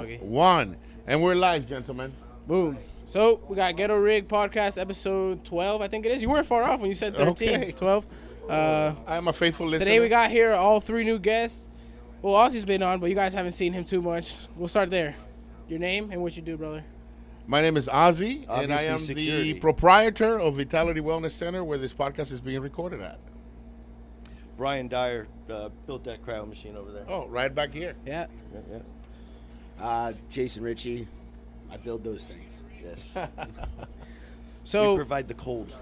motherfucker. One. And we're live, gentlemen. Boom. So we got GhettoRig podcast episode 12, I think it is. You weren't far off when you said 13. Okay. 12. I'm a faithful listener. Today we got here all three new guests. Well, Ozzy's been on, but you guys haven't seen him too much. We'll start there. Your name and what you do, brother. My name is Ozzy, and I am security. the proprietor of Vitality Wellness Center, where this podcast is being recorded at. Brian Dyer built that cryo machine over there. Oh, right back here. Yeah. Jason Ritchie, I build those things. Yes. So we provide the cold.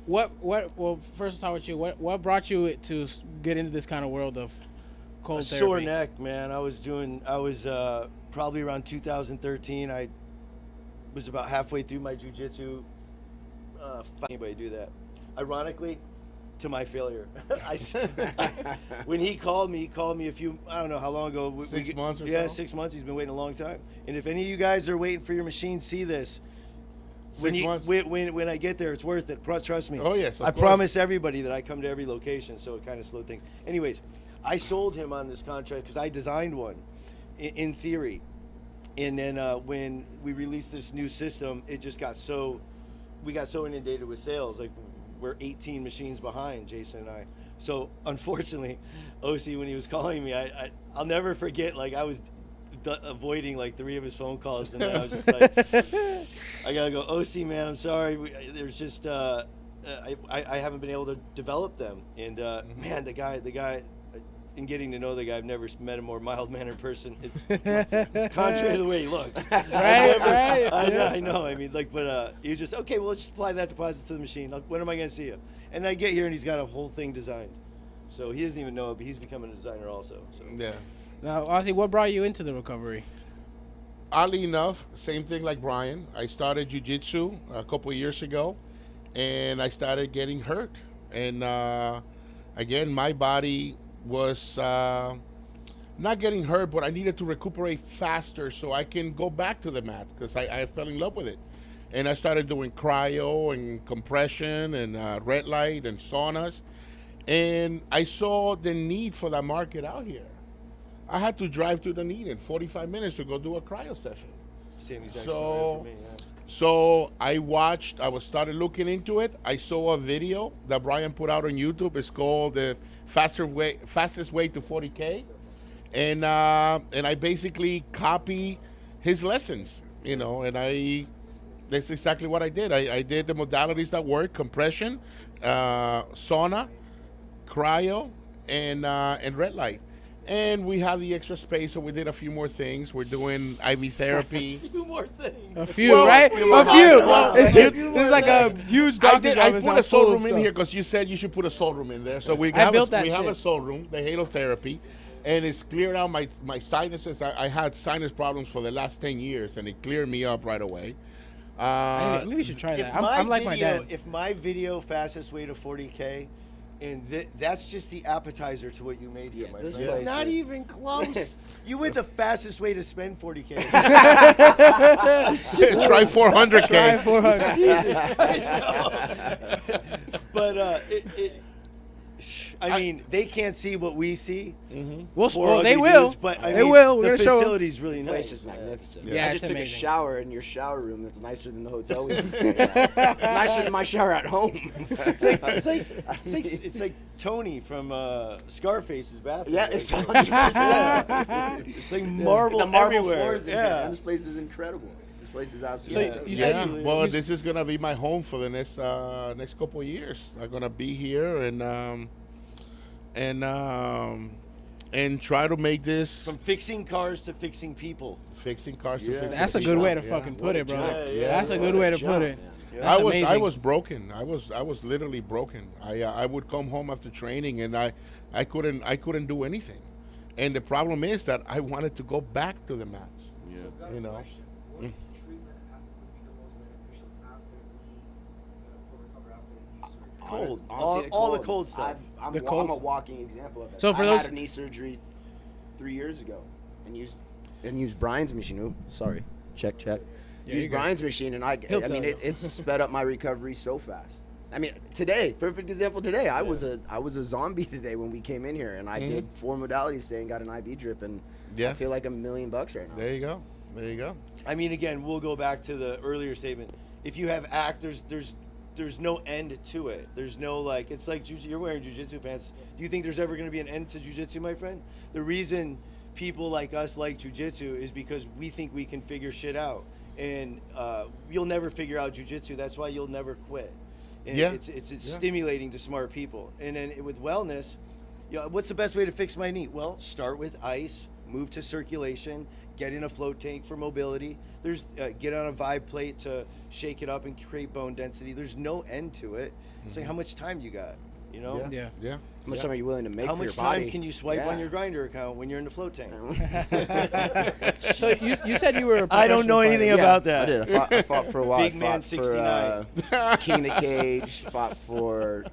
well, first I'll talk with you. What brought you to get into this kind of world of cold A therapy? sore neck, man. I was probably around 2013. I was about halfway through my jiu-jitsu. Anybody do that? Ironically, to my failure. When he called me a few, I don't know how long ago. 6 months or so? Yeah, 6 months. He's been waiting a long time. And if any of you guys are waiting for your machine, see this. 6 months? When I get there, it's worth it. Trust me. Oh, yes, of I course. promise everybody that I come to every location, so it kind of slowed things. Anyways, I sold him on this contract because I designed one in theory. And then when we released this new system, it just got we got so inundated with sales. Like, we're 18 machines behind, Jason and I. So unfortunately, OC, when he was calling me, I'll never forget, like, I was avoiding like 3 of his phone calls, and then I was just like, I gotta go, OC, man, I'm sorry. There's just I haven't been able to develop them. And man, the guy, in getting to know the guy, I've never met a more mild-mannered person, contrary to the way he looks. Right. I know. I mean, like, but he was just, okay, well, let's just apply that deposit to the machine. When am I going to see you? And I get here, and he's got a whole thing designed. So he doesn't even know it, but he's becoming a designer also. So. Yeah. Now, Ozzy, what brought you into the recovery? Oddly enough, same thing like Brian. I started jiu-jitsu a couple of years ago, and I started getting hurt. And again, my body was not getting hurt, but I needed to recuperate faster so I can go back to the mat, because I fell in love with it. And I started doing cryo and compression and red light and saunas. And I saw the need for that market out here. I had to drive to Dunedin 45 minutes to go do a cryo session. Same exact scenario for me, yeah. So I started looking into it. I saw a video that Brian put out on YouTube. It's called the fastest way to 40K. And I basically copy his lessons, and that's exactly what I did. I did the modalities that work: compression, sauna, cryo, and red light. And we have the extra space, so we did a few more things. We're doing IV therapy. A few more things. A few, right? A few. This is like a huge doctor's I office put now a soul full of room in stuff. here because you said you should put a soul room in there. So we I have built that a shit. soul room, the halo therapy, and it's cleared out my sinuses. I had sinus problems for the last 10 years, and it cleared me up right away. Maybe we should try that. I'm like my dad. If my video fastest way to 40K, and that's just the appetizer to what you made here, my friend. It's not even close. You went the fastest way to spend 40K. Try 400K. Try 400. Jesus Christ, no. But I mean, they can't see what we see. Mm-hmm. Well, they ugly will. dudes, but They will. We're The gonna show 'em. facility's really The place nice. is magnificent. Yeah, I it's just took amazing. a shower in your shower room that's nicer than the hotel we used to stay at. It's nicer than my shower at home. It's like Tony from Scarface's bathroom. Yeah, it's 100%. It's like marble The marble everywhere. floors in here. Yeah. And this place is incredible. This place is absolutely you Yeah, said well, this is gonna be my home for the next couple of years. I'm gonna be here and try to make this From fixing cars to fixing people. fixing cars to Yeah. fixing That's a people. good way to Yeah. fucking put it, bro. Yeah, That's a good way to job, put it. man. That's I amazing. was broken. I was literally broken. I would come home after training and I couldn't do anything. And the problem is that I wanted to go back to the mats. Yeah. You know. What treatment would be the most beneficial after the recover after the knee surgery? Cold. Honestly, All the cold stuff. I'm The a cold- walking example of it. So for I those- had a knee surgery 3 years ago and used Brian's machine. Ooh, sorry. Check. Yeah, Used you're good. Brian's machine, and I He'll mean, tell you. it's sped up my recovery so fast. I mean, today, perfect example today. I was a zombie today when we came in here, and I did 4 modalities today and got an IV drip, and I feel like $1 million right now. There you go. There you go. I mean, again, we'll go back to the earlier statement. If you have there's no end to it. There's no like, it's like you're wearing jiu-jitsu pants. Do you think there's ever going to be an end to jiu-jitsu, my friend? The reason people like us like jiu-jitsu is because we think we can figure shit out. And you'll never figure out jiu-jitsu. That's why you'll never quit. And it's stimulating to smart people. And then with wellness, what's the best way to fix my knee? Well, start with ice, move to circulation, get in a float tank for mobility. There's get on a vibe plate to shake it up and create bone density. There's no end to it. It's like how much time you got, you know? Yeah. How much time are you willing to make How for much your body? time can you swipe on your Grinder account when you're in the float tank? So you said you were a I don't know anything fighter. about that. I did. I fought for a while. Big I Man fought 69. For, King the Cage. Fought for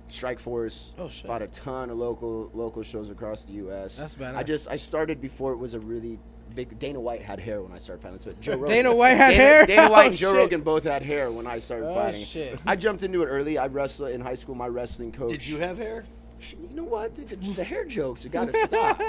Strike Force. Oh, shit. Fought a ton of local shows across the U.S. That's badass. I started before it was a really big. Dana White had hair when I started fighting. But Joe Rogan. Dana White had hair? Dana White Oh, and Joe shit. Rogan both had hair when I started Oh, fighting. shit. I jumped into it early. I wrestled in high school. My wrestling coach. Did you have hair? You know what? The hair jokes. You gotta stop.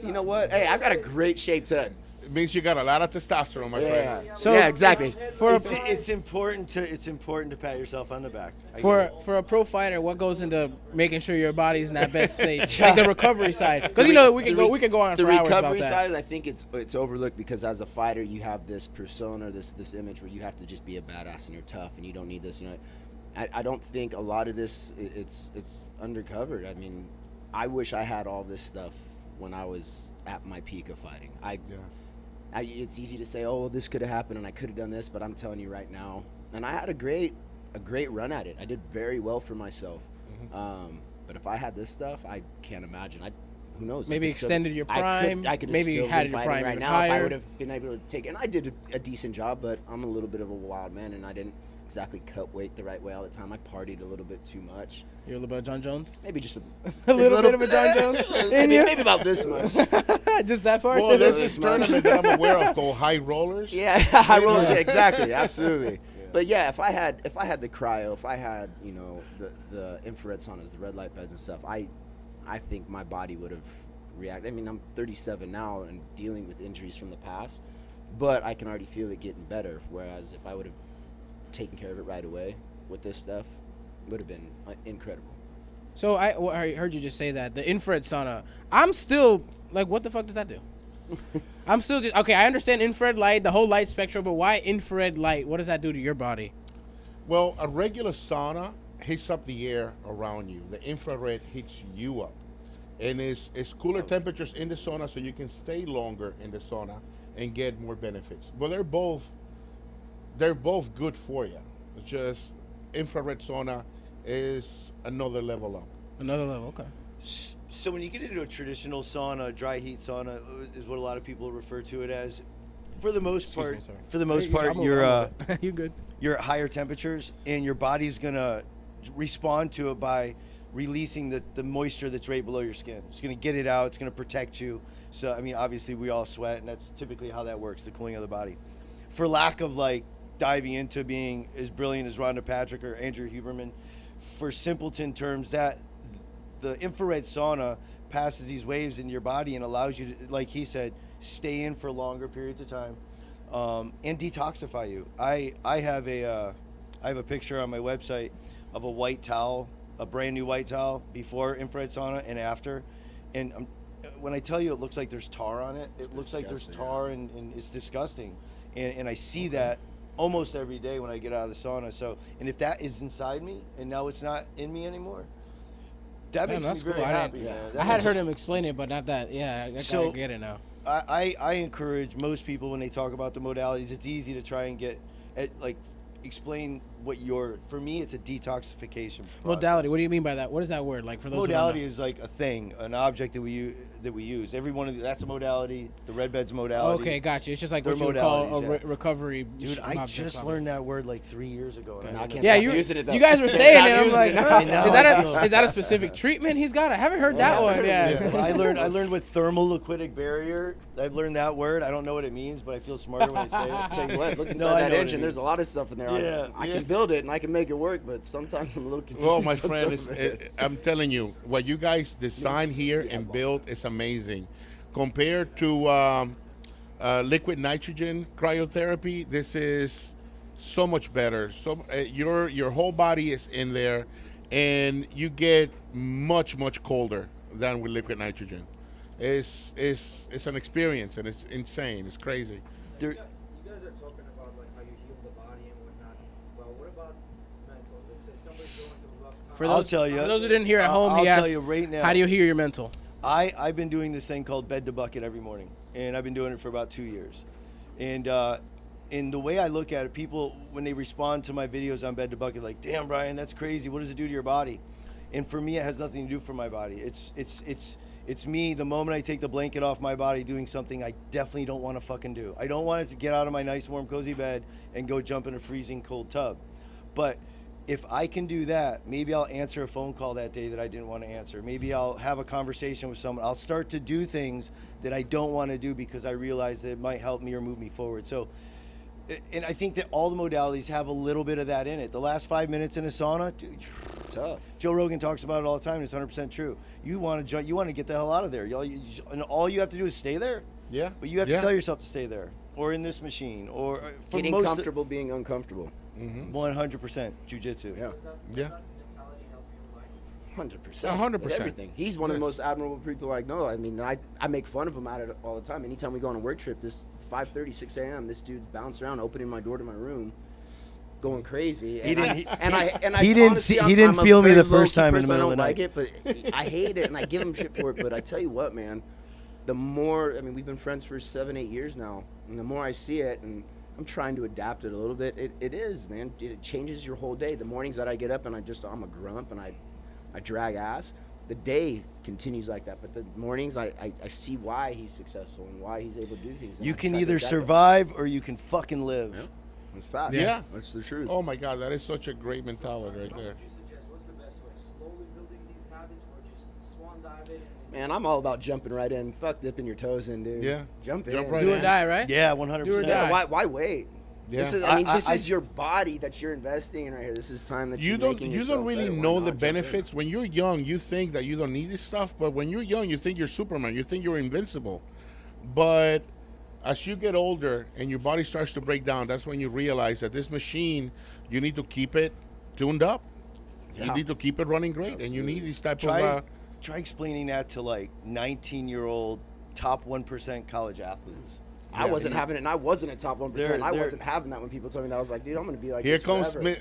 You know what? Hey, I got a great shaped head. It means you got a lot of testosterone, my friend. So yeah, exactly. It's important to pat yourself on the back. For a pro fighter, what goes into making sure your body's in that best state? Like the recovery side, because we can go on the for hours about recovery that. side. I think it's overlooked because as a fighter, you have this persona, this image where you have to just be a badass and you're tough and you don't need this. You know, I don't think a lot of this it's undercovered. I mean, I wish I had all this stuff when I was at my peak of fighting. It's easy to say, oh, well, this could have happened and I could have done this, but I'm telling you right now, and I had a great run at it. I did very well for myself. But if I had this stuff, I can't imagine. Who knows? Maybe extended your prime. I could maybe still had been your fighting prime right even now if I higher. would have been able to take it. And I did a decent job, but I'm a little bit of a wild man, and I didn't exactly cut weight the right way all the time. I partied a little bit too much. You're a little bit of John Jones. Maybe just A little bit of a John Jones in you. maybe about this much. Just that part. Well, there's this tournament that I'm aware of called High Rollers. Yeah, high rollers. Yeah, exactly, absolutely. But yeah, if I had the cryo, if I had the infrared saunas, the red light beds and stuff, I think my body would have reacted. I mean, I'm 37 now and dealing with injuries from the past, but I can already feel it getting better. Whereas if I would have taken care of it right away with this stuff, it would have been incredible. So I heard you just say that the infrared sauna. I'm still like, what the fuck does that do? I'm still just okay. I understand infrared light, the whole light spectrum, but why infrared light? What does that do to your body? Well, a regular sauna heats up the air around you. The infrared heats you up. And it's cooler temperatures in the sauna so you can stay longer in the sauna and get more benefits. Well, they're both good for you. It's just infrared sauna is another level up. Another level, okay. So when you get into a traditional sauna, dry heat sauna is what a lot of people refer to it as. For the most part, You good? you're at higher temperatures and your body's gonna respond to it by releasing the moisture that's right below your skin. It's gonna get it out. It's gonna protect you. So I mean, obviously we all sweat, and that's typically how that works, the cooling of the body. For lack of like diving into being as brilliant as Rhonda Patrick or Andrew Huberman, for simpleton terms, that the infrared sauna passes these waves into your body and allows you to, like he said, stay in for longer periods of time, and detoxify you. I have a picture on my website of a white towel, a brand new white towel before infrared sauna and after, and when I tell you it looks like there's tar on it, it looks like there's tar and it's disgusting, and I see that almost every day when I get out of the sauna. So, and if that is inside me and now it's not in me anymore, that makes me very happy, man. I had heard him explain it, but not that. Yeah, I get it now. I encourage most people when they talk about the modalities, it's easy to try and explain what for me, it's a detoxification process. Modality. What do you mean by that? What is that word? Like for those modality is like a thing, an object that we use. Every one of that's a modality. The red bed's a modality. Okay, gotcha. It's just like They're what you would call a modalities, recovery. Dude, I just learned that word like 3 years ago. And I can't Yeah, stop you using it, though. guys were Can't saying stop it. I'm using like, it. I know. is that a specific treatment he's got? I haven't heard that one. Yeah. I learned what thermal liquidic barrier. I've learned that word. I don't know what it means, but I feel smarter when I say it. Saying what? Look No, inside I that know what engine. it There's a means. lot of stuff in there. Yeah. I can build it and I can make it work, but sometimes I'm a little confused. Well, my on friend, some of it. I'm telling you, what you guys design here Yeah, and well build is amazing. Compared to liquid nitrogen cryotherapy, this is so much better. So your whole body is in there, and you get much colder than with liquid nitrogen. It's an experience, and it's insane. It's crazy. There, You guys are talking about like how you heal the body and whatnot. Well, what about mental? Let's say somebody's going through a rough time. For I'll those, tell you. For those who didn't hear at home, I'll he tell asked, you right now. how do you hear your mental? I've been doing this thing called bed to bucket every morning, and I've been doing it for about 2 years. And the way I look at it, people when they respond to my videos on bed to bucket, like, "Damn, Brian, that's crazy. What does it do to your body?" And for me, it has nothing to do for my body. It's me. The moment I take the blanket off my body, doing something I definitely don't want to fucking do. I don't want it to get out of my nice, warm, cozy bed and go jump in a freezing cold tub. But if I can do that, maybe I'll answer a phone call that day that I didn't want to answer. Maybe I'll have a conversation with someone. I'll start to do things that I don't want to do because I realize that it might help me or move me forward. So, and I think that all the modalities have a little bit of that in it. The last 5 minutes in a sauna, dude, Tough. Joe Rogan talks about it all the time, and it's 100% true. You want to get the hell out of there. And all you have to do is stay there. Yeah. But you have to tell yourself to stay there, or in this machine, or for Getting most comfortable being uncomfortable. 100% jujitsu. Yeah. Does Yeah. that mentality help you in life? 100%. 100%. With everything. He's one of the most admirable people I know. I mean, I make fun of him at it all the time. Anytime we go on a work trip, this 5:30, 6 a.m., this dude's bouncing around, opening my door to my room, going crazy. He didn't- I he didn't honestly, see- I'm- he didn't I'm a feel me very the first low-key time in the person. middle of the I don't like it, but I hate it, and I give him shit for it. But I tell you what, man, the more, I mean, we've been friends for 7, 8 years now, and the more I see it, and I'm trying to adapt it a little bit, it is, man. It changes your whole day. The mornings that I get up and I'm a grump and I drag ass, the day continues like that. But the mornings, I see why he's successful and why he's able to do things. and You I can try to either adapt it. survive or you can fucking live. Yeah. That's fact. Yeah. That's the truth. Oh my God, that is such a great mentality right What there. would you suggest? What's the best way? Slowly building these habits, or just swan dive it? Man, I'm all about jumping right in. Fuck dipping your toes in, dude. Yeah. Jump in. Jump right Do or in. die, right? Yeah, 100%. Do or die. Yeah, why wait? Yeah. This is, this is your body that you're investing in right here. This is time that You you're don't making you yourself don't really better. Why know not the jump in? benefits. When you're young, you think that you don't need this stuff, but when you're young, you think you're Superman. You think you're invincible. But as you get older and your body starts to break down, that's when you realize that this machine, you need to keep it tuned up. You Yeah. need to keep it running great, and you need these type Try, of. try explaining that to like 19-year-old top 1% college athletes. I wasn't having it, and I wasn't a top 1%. They're- I they're- wasn't having that when people told me that. I was like, dude, I'm going to be like Here this comes forever.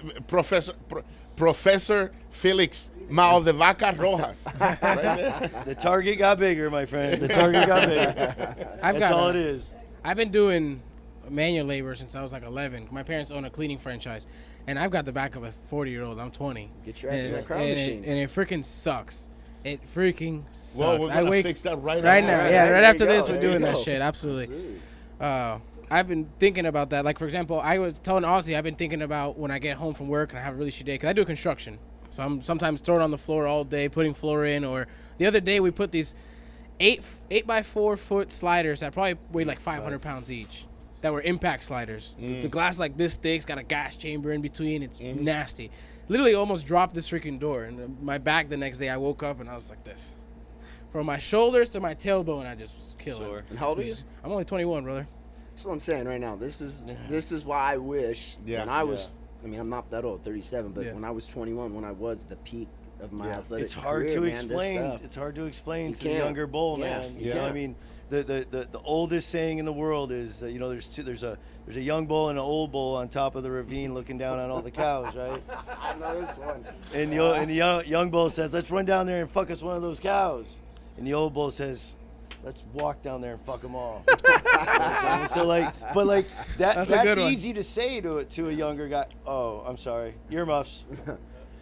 Professor Felix Mao de Vaca Rojas. Right there. The target got bigger, my friend. The target got bigger. I've That's got all a- it is. I've been doing manual labor since I was like 11. My parents own a cleaning franchise, and I've got the back of a 40-year-old. I'm 20. Get your ass in And that it's- crowd and machine. and it freaking sucks. It freaking sucks. Well, we're I gonna wake fix that right right now. now. Right, Yeah, right, right there after you this, go, we're there you doing that go. shit. Absolutely. Absolutely. I've been thinking about that. Like, for example, I was telling Ozzy, I've been thinking about when I get home from work and I have a really shitty day, because I do construction. So I'm sometimes throwing on the floor all day, putting floor in. Or the other day, we put these 8 by 4 foot sliders that probably weigh like 500 pounds each, that were impact sliders. The glass like this thick, it's got a gas chamber in between. It's nasty. Literally almost dropped this freaking door. And my back the next day, I woke up and I was like this. From my shoulders to my tailbone, I just was killing. Sore. And how old are you? I'm only 21, brother. That's what I'm saying right now. This is why I wish Yeah. when I was, I mean, I'm not that old, 37, but Yeah. when I was 21, when I was the peak of my athletic It's hard career, to man, this explain. stuff- It's hard to explain You to the can't. younger bull, Yeah, man. you You know, I can't. mean, the oldest saying in the world is, there's a young bull and an old bull on top of the ravine looking down on all the cows, right? I know this one. And the young bull says, "Let's run down there and fuck us one of those cows." And the old bull says, "Let's walk down there and fuck them all." So like, but like That's a good that's one. easy to say to a younger guy. Oh, I'm sorry, earmuffs.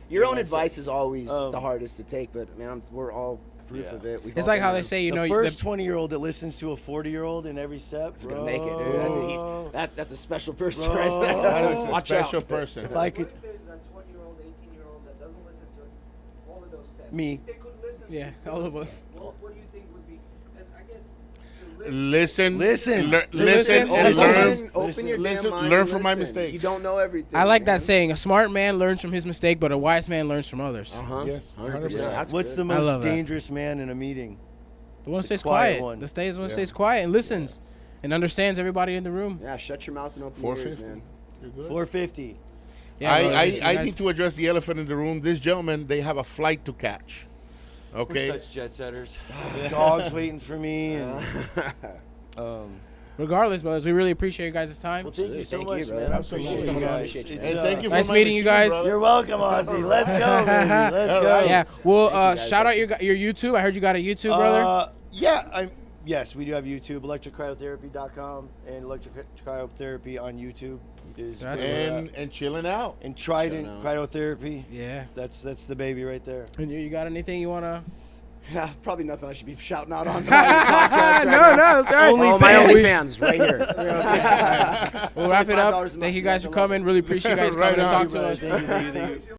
Your own Yeah, advice is always Um, the hardest to take, but man, we're all proof Yeah. of it. We've It's all like been how there. they say, you The know, first 20-year-old that listens to a 40-year-old in every step, It's gonna make it, dude. I mean, that's a special person Bro. right there. That is a Watch special out. person. If I could, What if there's that 20-year-old, 18-year-old that doesn't listen to all of those steps? Me. If they could listen Yeah, to all those of us. steps, what do you think would be? Because I guess to listen, Listen. listen, and Listen. learn. Open your Listen, damn mind. learn and from my listen. mistakes. You don't know everything. I like that man. saying. A smart man learns from his mistake, but a wise man learns from others. Uh-huh. Yes, 100%. 100%. That's What's good. the I most love that. dangerous man in a meeting? The one who stays quiet quiet. one. The one Yeah. stays quiet and listens and understands everybody in the room. Yeah, shut your mouth and open your ears, 450. man. You're good. 450. Yeah, bro, you I guys- need to address the elephant in the room. This gentleman, they have a flight to catch. Okay. We're such jet setters. Dogs waiting for me. And, Regardless, brothers, we really appreciate you guys' time. well, thank you so Thank much, you, brother. man. I Absolutely. appreciate you guys. Appreciate you. It's, And thank you for Nice my meeting you machine, guys. brother. You're welcome, Ozzy. Let's go, baby. Let's All go. right. Yeah, well, guys. shout out your YouTube. I heard you got a YouTube, brother. Yes, we do have YouTube, electrocryotherapy.com, and electric cryotherapy on YouTube is That's where we're And at. chilling out. And Trident Shout out. cryotherapy. Yeah. That's the baby right there. And you got anything you wanna? Yeah, probably nothing I should be shouting out on the podcast right now. no, it's all right. Oh, my OnlyFans. OnlyFans right here. We'll wrap it $75 up. a month. Thank you You guys guys for are coming. Really appreciate you guys Right coming and on. talking to us. Thank you.